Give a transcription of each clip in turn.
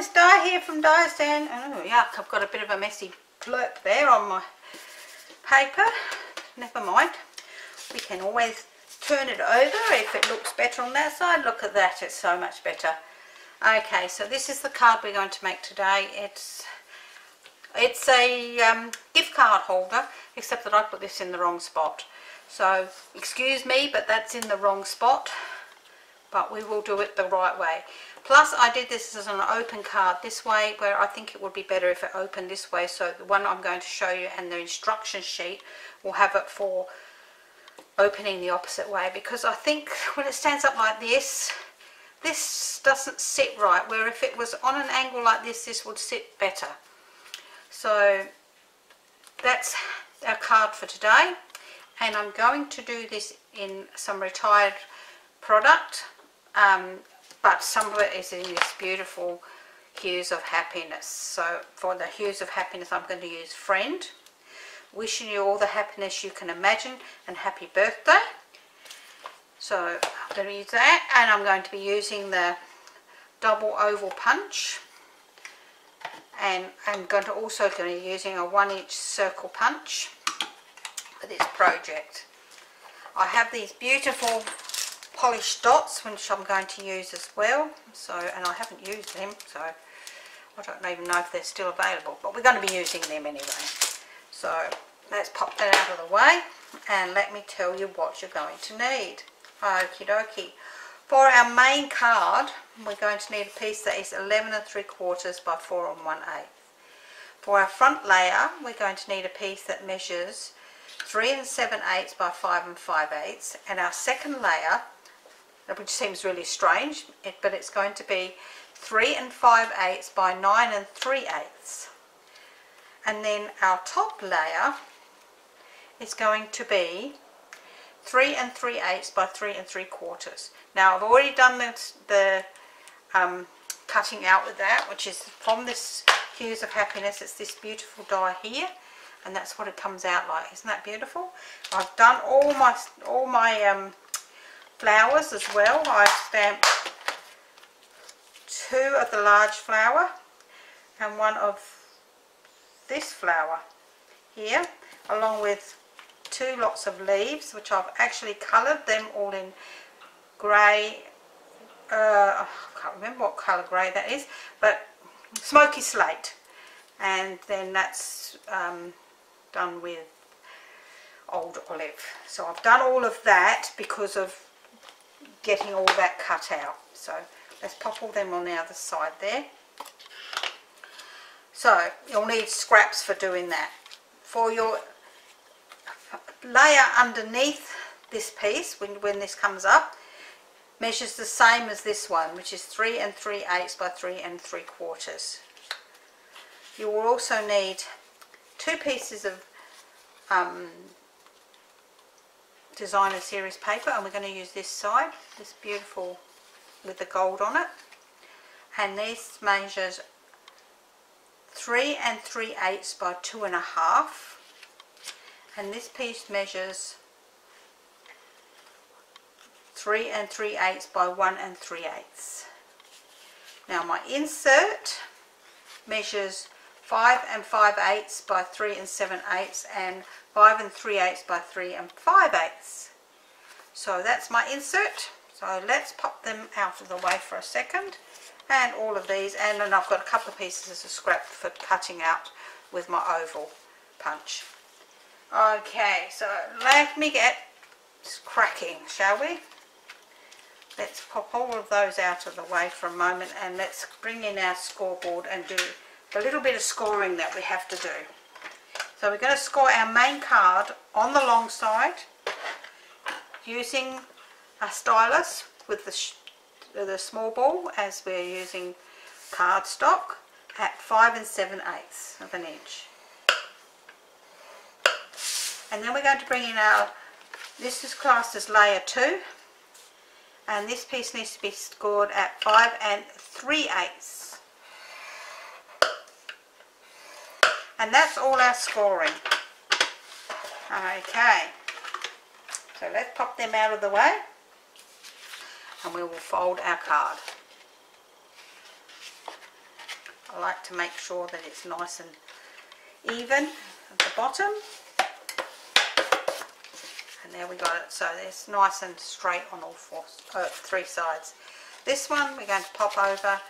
it's Di here from Diane. Oh yuck, I've got a bit of a messy blurb there on my paper. Never mind. We can always turn it over if it looks better on that side. Look at that, it's so much better. Okay, so this is the card we're going to make today. It's a gift card holder, except that I put this in the wrong spot. So excuse me, but that's in the wrong spot. But we will do it the right way. Plus I did this as an open card this way, where I think it would be better if it opened this way. So the one I'm going to show you and the instruction sheet will have it for opening the opposite way, because I think when it stands up like this doesn't sit right, where if it was on an angle like this would sit better. So that's our card for today, and I'm going to do this in some retired product, but some of it is in this beautiful Hues of Happiness. So for the Hues of Happiness I'm going to use Friend. Wishing you all the happiness you can imagine, and happy birthday. So I'm going to use that, and I'm going to be using the double oval punch, and I'm also going to be using a 1-inch circle punch for this project. I have these beautiful polished dots which I'm going to use as well, so, and I haven't used them, so I don't even know if they're still available, but we're going to be using them anyway. So let's pop that out of the way, and let me tell you what you're going to need. Okie dokie. For our main card we're going to need a piece that is 11 3/4 by 4 1/8. For our front layer we're going to need a piece that measures 3 7/8 by 5 5/8, and our second layer, which seems really strange, but it's going to be 3 5/8 by 9 3/8. And then our top layer is going to be 3 3/8 by 3 3/4. Now I've already done the cutting out with that, which is from this Hues of Happiness. It's this beautiful die here, and that's what it comes out like. Isn't that beautiful? I've done all my flowers as well. I've stamped 2 of the large flower and 1 of this flower here, along with 2 lots of leaves, which I've actually coloured them all in grey. I can't remember what colour grey that is, but smoky slate, and then that's done with old olive. So I've done all of that because of getting all that cut out. So let's pop all them on the other side there. So you'll need scraps for doing that. For your layer underneath this piece, when this comes up, measures the same as this one, which is 3 3/8 by 3 3/4. You will also need 2 pieces of designer series paper, and we're going to use this side, this beautiful with the gold on it, and this measures 3 3/8 by 2 1/2, and this piece measures 3 3/8 by 1 3/8. Now my insert measures 5 5/8 by 3 7/8 and 5 3/8 by 3 5/8. So that's my insert. So let's pop them out of the way for a second, and all of these, and then I've got a couple of pieces of scrap for cutting out with my oval punch. Okay, so let me get cracking, shall we? Let's pop all of those out of the way for a moment, and let's bring in our scoreboard and do the little bit of scoring that we have to do. So we're going to score our main card on the long side using a stylus with the small ball, as we're using cardstock, at 5 7/8 of an inch. And then we're going to bring in this is classed as layer 2, and this piece needs to be scored at 5 3/8. And that's all our scoring. Okay, so let's pop them out of the way, and we will fold our card. I like to make sure that it's nice and even at the bottom. And there we got it. So it's nice and straight on all three sides. This one we're going to pop over.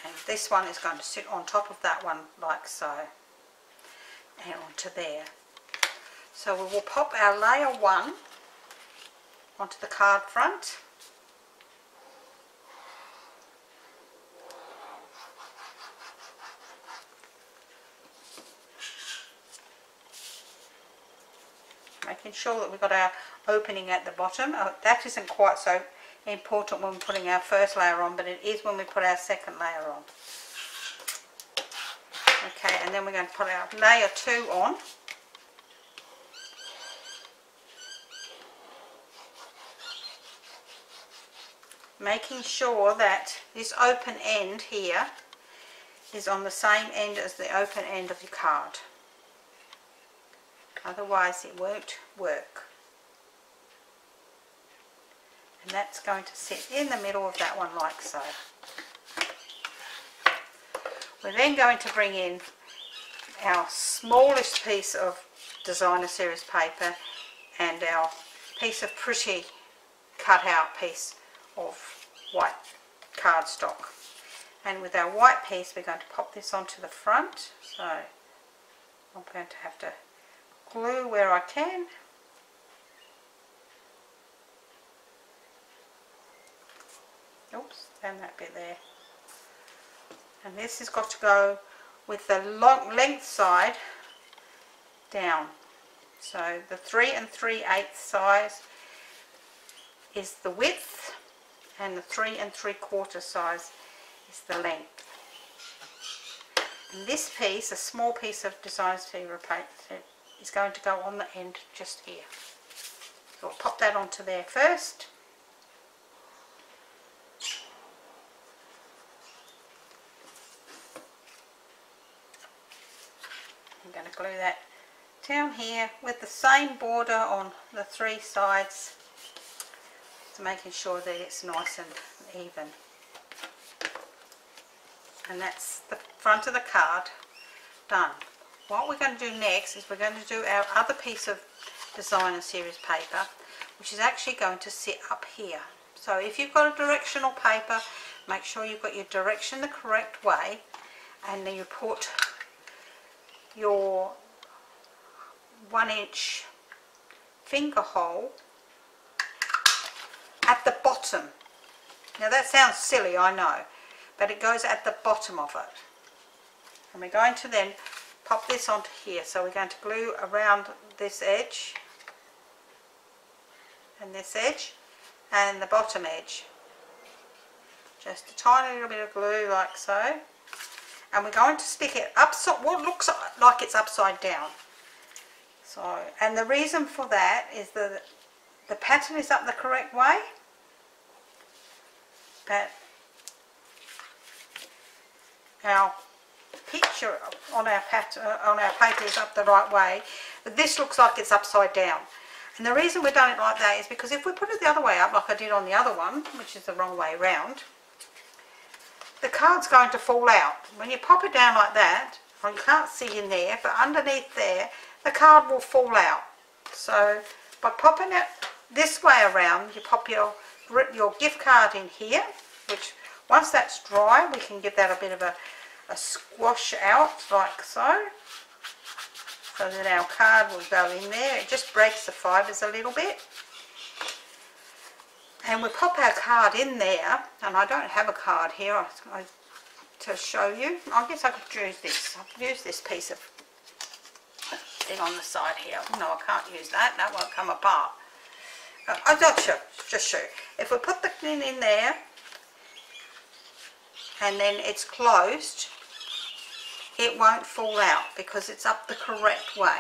And this one is going to sit on top of that one like so. And onto there. So we will pop our layer 1 onto the card front. Making sure that we've got our opening at the bottom. That isn't quite so important when we're putting our first layer on, but it is when we put our second layer on. Okay, and then we're going to put our layer 2 on. Making sure that this open end here is on the same end as the open end of your card. Otherwise it won't work. And that's going to sit in the middle of that one like so. We're then going to bring in our smallest piece of designer series paper and our piece of pretty cut out piece of white cardstock. And with our white piece we're going to pop this onto the front. So I'm going to have to glue where I can. Oops, and that bit there. And this has got to go with the long length side down. So the 3 3/8 size is the width, and the 3 3/4 size is the length. And this piece, a small piece of design paper, is going to go on the end just here. So I'll pop that onto there first. I'm going to glue that down here with the same border on the 3 sides, so making sure that it's nice and even. And that's the front of the card done. What we're going to do next is we're going to do our other piece of designer series paper, which is actually going to sit up here. So if you've got a directional paper, make sure you've got your direction the correct way, and then you put your 1-inch finger hole at the bottom. Now that sounds silly, I know, but it goes at the bottom of it. And we're going to then pop this onto here. So we're going to glue around this edge and this edge and the bottom edge. Just a tiny little bit of glue like so. And we're going to stick it upside, what looks like it's upside down. So, and the reason for that is that the pattern is up the correct way, but our picture on our paper is up the right way, but this looks like it's upside down. And the reason we've done it like that is because if we put it the other way up, like I did on the other one, which is the wrong way round, the card's going to fall out. When you pop it down like that, well, you can't see in there, but underneath there, the card will fall out. So by popping it this way around, you pop your gift card in here, which once that's dry, we can give that a bit of a squash out like so. So that our card will go in there. It just breaks the fibres a little bit. And we pop our card in there, and I don't have a card here to show you. I guess I could use this. I could use this piece of thing on the side here. No, I can't use that. That won't come apart. I'm not sure. Just show you. If we put the thing in there, and then it's closed, it won't fall out because it's up the correct way.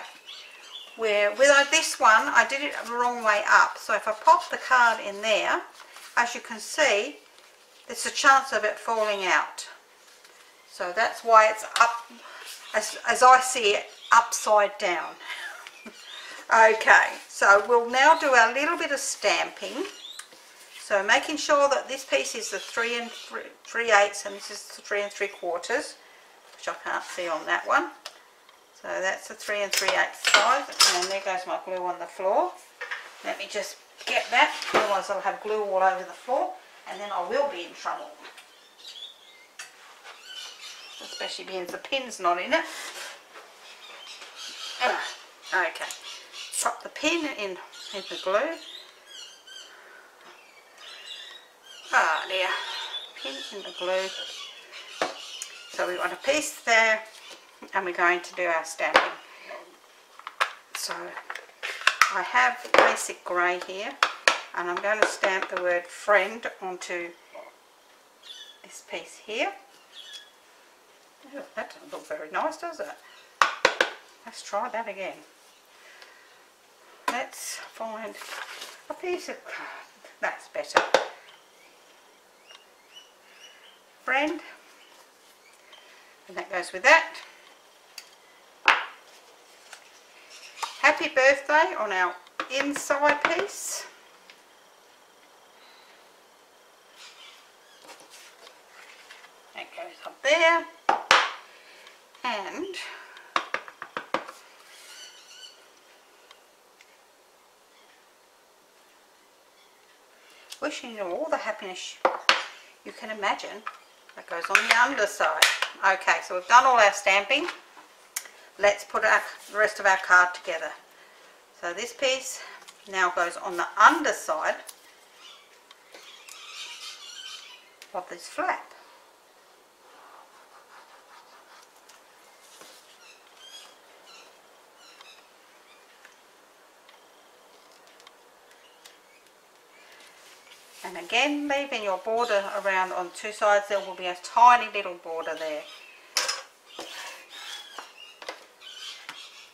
Where with this one, I did it the wrong way up. So if I pop the card in there, as you can see, there's a chance of it falling out. So that's why it's up, as I see it, upside down. Okay, so we'll now do our little bit of stamping. So making sure that this piece is the 3 3/8 and this is the 3 3/4, which I can't see on that one. So that's the 3 3/8 size, and there goes my glue on the floor. Let me just get that, otherwise I'll have glue all over the floor and then I will be in trouble. Especially being the pin's not in it. Okay, pop the pin in the glue. Ah dear, pin in the glue. So we want a piece there and we're going to do our stamping. So I have basic grey here and I'm going to stamp the word friend onto this piece here. Oh, that doesn't look very nice, does it? Let's try that again. Let's find a piece of, that's better. Friend, and that goes with that. Happy birthday on our inside piece. That goes up there. And wishing you all the happiness you can imagine. That goes on the underside. Okay, so we've done all our stamping. Let's put the rest of our card together. So this piece now goes on the underside of this flap. And again, leaving your border around on two sides, there will be a tiny little border there.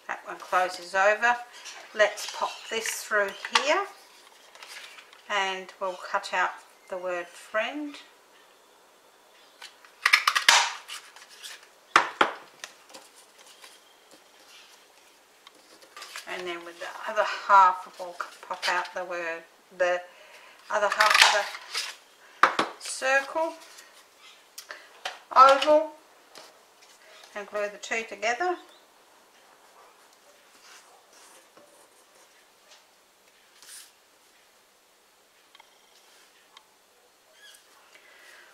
That one closes over. Let's pop this through here and we'll cut out the word friend. And then with the other half we'll pop out the word, the other half of the circle, oval, and glue the two together.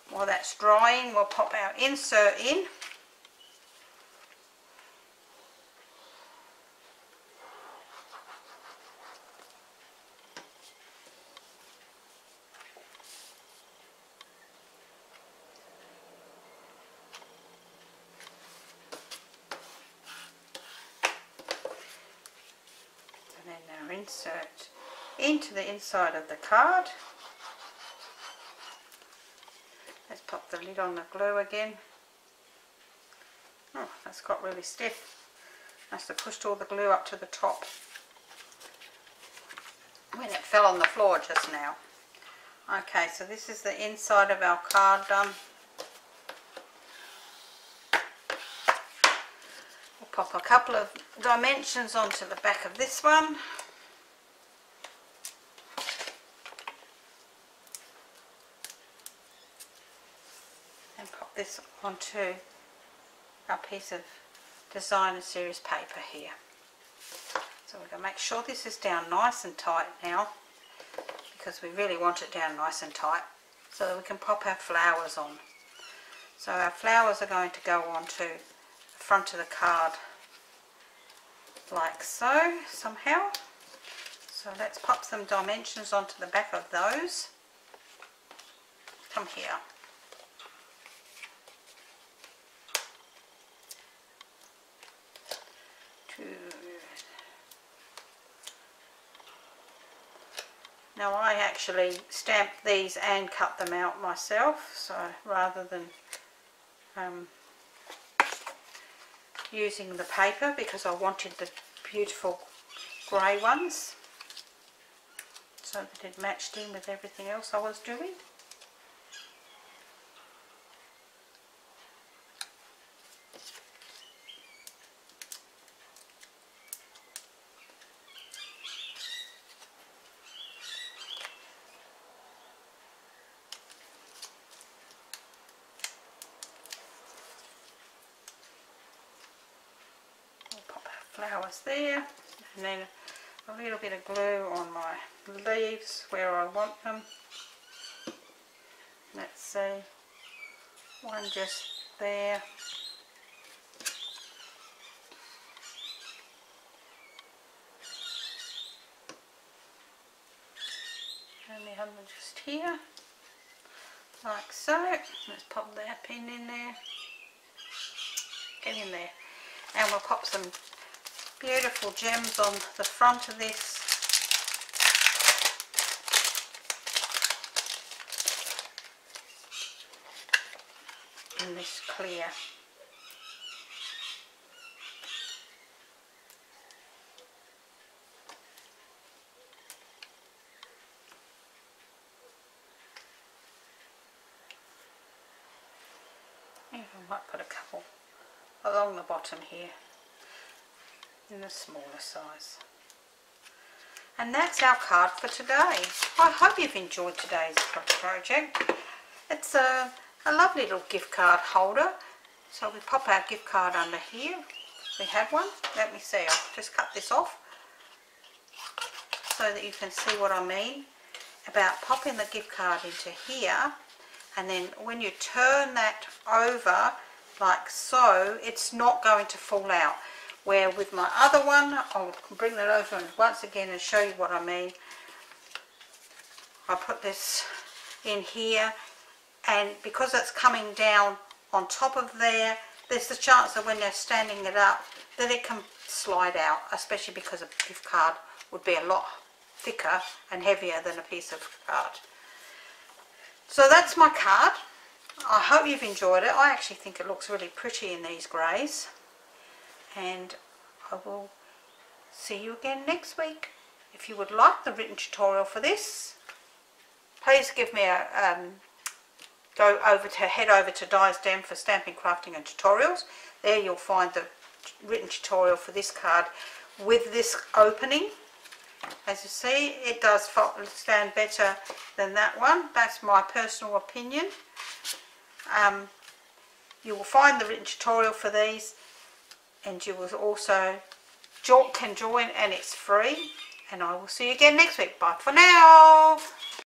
While that's drying, we'll pop our insert in. And then our insert into the inside of the card. Let's pop the lid on the glue again. Oh, that's got really stiff. Must have pushed all the glue up to the top when it fell on the floor just now. Okay, so this is the inside of our card done. We'll pop a couple of dimensions onto the back of this one. And pop this onto our piece of designer series paper here. So we're going to make sure this is down nice and tight now, because we really want it down nice and tight so that we can pop our flowers on. So our flowers are going to go onto the front of the card like so somehow. So let's pop some dimensions onto the back of those. Come here. Now I actually stamped these and cut them out myself, so rather than using the paper, because I wanted the beautiful grey ones so that it matched in with everything else I was doing. flowers there, and then a little bit of glue on my leaves where I want them. Let's see, one just there. And the other one just here, like so. Let's pop that pin in there. Get in there. And we'll pop some beautiful gems on the front of this. In this clear. I might put a couple along the bottom here in the smaller size. And that's our card for today. I hope you've enjoyed today's project. It's a lovely little gift card holder. So we pop our gift card under here. We have one. Let me see, I'll just cut this off so that you can see what I mean about popping the gift card into here. And then when you turn that over like so, it's not going to fall out. Where with my other one, I'll bring that over and once again and show you what I mean. I put this in here, and because it's coming down on top of there, there's the chance that when they're standing it up that it can slide out, especially because a gift card would be a lot thicker and heavier than a piece of card. So that's my card. I hope you've enjoyed it. I actually think it looks really pretty in these greys. And I will see you again next week. If you would like the written tutorial for this, please give me a head over to Di's Den for stamping, crafting and tutorials. There you'll find the written tutorial for this card with this opening. As you see, it does stand better than that one. That's my personal opinion. You will find the written tutorial for these, and you will also can join, and it's free. And I will see you again next week. Bye for now.